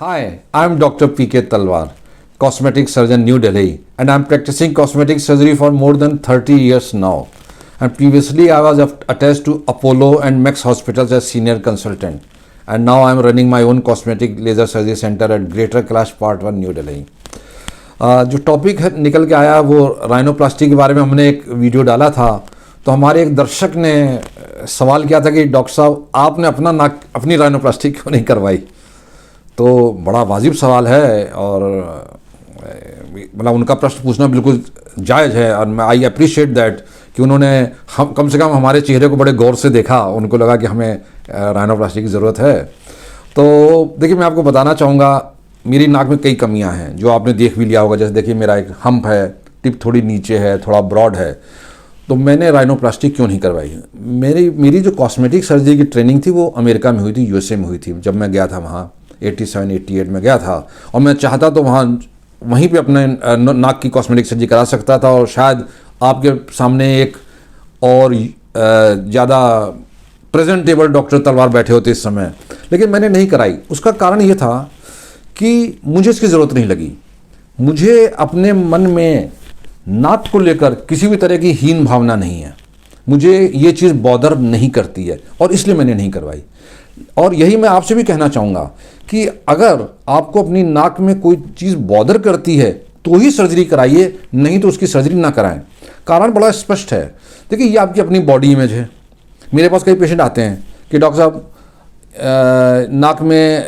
Hi, I'm Dr. P.K. Talwar, cosmetic surgeon, New Delhi, and I'm practicing cosmetic surgery for more than 30 years now. And previously, I was attached to Apollo and Max hospitals as senior consultant. And now I'm running my own cosmetic laser surgery center at Greater Kailash Part 1, New Delhi. जो topic निकल के आया वो rhinoplasty के बारे में हमने एक वीडियो डाला था, तो हमारे एक दर्शक ने सवाल किया था कि डॉक्टर साहब आपने अपनी राइनोप्लास्टी क्यों नहीं करवाई। तो बड़ा वाजिब सवाल है और मतलब उनका प्रश्न पूछना बिल्कुल जायज़ है और मैं आई अप्रिशिएट दैट कि उन्होंने हम कम से कम हमारे चेहरे को बड़े गौर से देखा, उनको लगा कि हमें राइनोप्लास्टी की ज़रूरत है। तो देखिए मैं आपको बताना चाहूँगा, मेरी नाक में कई कमियां हैं जो आपने देख भी लिया होगा। जैसे देखिए मेरा एक हम्प है, टिप थोड़ी नीचे है, थोड़ा ब्रॉड है। तो मैंने राइनोप्लास्टी क्यों नहीं करवाई। मेरी जो कॉस्मेटिक सर्जरी की ट्रेनिंग थी वो अमेरिका में हुई थी, यूएसए में हुई थी। जब मैं गया था वहाँ 87-88 में गया था और मैं चाहता तो वहीं पे अपने नाक की कॉस्मेटिक सर्जरी करा सकता था और शायद आपके सामने एक और ज़्यादा प्रेजेंटेबल डॉक्टर तलवार बैठे होते इस समय, लेकिन मैंने नहीं कराई। उसका कारण ये था कि मुझे इसकी ज़रूरत नहीं लगी। मुझे अपने मन में नाक को लेकर किसी भी तरह की हीन भावना नहीं है, मुझे ये चीज़ बॉदर नहीं करती है और इसलिए मैंने नहीं करवाई। और यही मैं आपसे भी कहना चाहूँगा कि अगर आपको अपनी नाक में कोई चीज़ बॉदर करती है तो ही सर्जरी कराइए, नहीं तो उसकी सर्जरी ना कराएं। कारण बड़ा स्पष्ट है। देखिए ये आपकी अपनी बॉडी इमेज है। मेरे पास कई पेशेंट आते हैं कि डॉक्टर साहब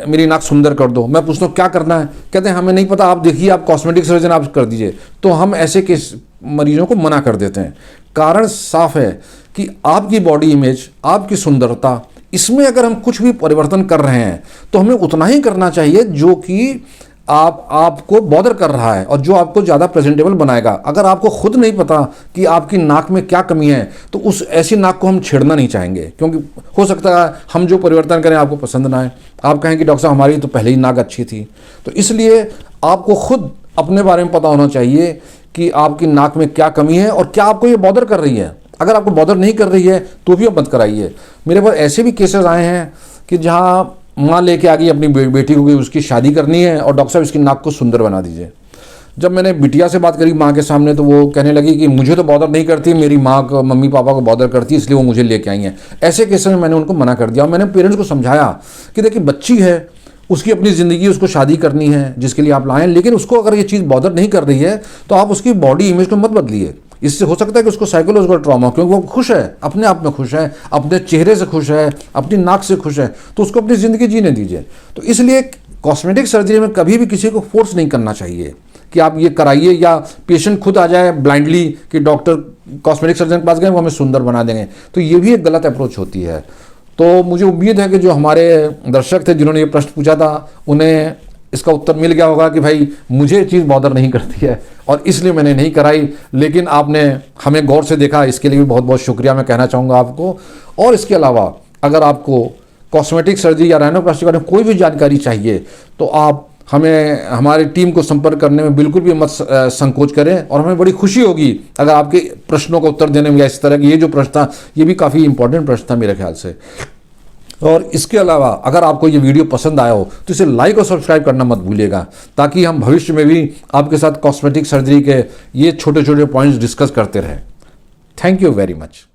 मेरी नाक सुंदर कर दो। मैं पूछता हूँ क्या करना है, कहते हैं हमें नहीं पता, आप देखिए, आप कॉस्मेटिक सर्जन आप कर दीजिए। तो हम ऐसे केस मरीजों को मना कर देते हैं। कारण साफ है कि आपकी बॉडी इमेज, आपकी सुंदरता, इसमें अगर हम कुछ भी परिवर्तन कर रहे हैं तो हमें उतना ही करना चाहिए जो कि आपको बॉदर कर रहा है और जो आपको ज़्यादा प्रेजेंटेबल बनाएगा। अगर आपको खुद नहीं पता कि आपकी नाक में क्या कमी है तो उस ऐसी नाक को हम छेड़ना नहीं चाहेंगे, क्योंकि हो सकता है हम जो परिवर्तन करें आपको पसंद ना आए। आप कहें कि डॉक्टर साहब हमारी तो पहले ही नाक अच्छी थी। तो इसलिए आपको खुद अपने बारे में पता होना चाहिए कि आपकी नाक में क्या कमी है और क्या आपको ये बॉदर कर रही है। अगर आपको बॉदर नहीं कर रही है तो भी आप मत कराइए। मेरे पास ऐसे भी केसेस आए हैं कि जहाँ माँ लेके आ गई अपनी बेटी को, उसकी शादी करनी है और डॉक्टर साहब इसकी नाक को सुंदर बना दीजिए। जब मैंने बिटिया से बात करी माँ के सामने तो वो कहने लगी कि मुझे तो बॉदर नहीं करती, मेरी माँ को, मम्मी पापा को बॉदर करती, इसलिए वो मुझे लेके आई हैं। ऐसे केसेस में मैंने उनको मना कर दिया और मैंने पेरेंट्स को समझाया कि देखिए बच्ची है, उसकी अपनी ज़िंदगी, उसको शादी करनी है जिसके लिए आप लाएँ, लेकिन उसको अगर ये चीज़ बॉदर नहीं कर रही है तो आप उसकी बॉडी इमेज को मत बदलिए। इससे हो सकता है कि उसको साइकोलॉजिकल ट्रॉमा, क्योंकि वो खुश है, अपने आप में खुश है, अपने चेहरे से खुश है, अपनी नाक से खुश है, तो उसको अपनी ज़िंदगी जीने दीजिए। तो इसलिए कॉस्मेटिक सर्जरी में कभी भी किसी को फोर्स नहीं करना चाहिए कि आप ये कराइए, या पेशेंट खुद आ जाए ब्लाइंडली कि डॉक्टर कॉस्मेटिक सर्जन के पास गए वो हमें सुंदर बना देंगे। तो ये भी एक गलत अप्रोच होती है। तो मुझे उम्मीद है कि जो हमारे दर्शक थे जिन्होंने ये प्रश्न पूछा था उन्हें इसका उत्तर मिल गया होगा कि भाई मुझे चीज़ बॉदर नहीं करती है और इसलिए मैंने नहीं कराई, लेकिन आपने हमें गौर से देखा, इसके लिए भी बहुत बहुत शुक्रिया मैं कहना चाहूँगा आपको। और इसके अलावा अगर आपको कॉस्मेटिक सर्जरी या राइनोप्लास्टी के बारे में कोई भी जानकारी चाहिए तो आप हमें, हमारी टीम को संपर्क करने में बिल्कुल भी मत संकोच करें और हमें बड़ी खुशी होगी अगर आपके प्रश्नों का उत्तर देने में। या इस तरह की ये जो प्रश्न था ये भी काफ़ी इंपॉर्टेंट प्रश्न था मेरे ख्याल से। और इसके अलावा अगर आपको ये वीडियो पसंद आया हो तो इसे लाइक और सब्सक्राइब करना मत भूलिएगा, ताकि हम भविष्य में भी आपके साथ कॉस्मेटिक सर्जरी के ये छोटे छोटे पॉइंट्स डिस्कस करते रहें। Thank you very much.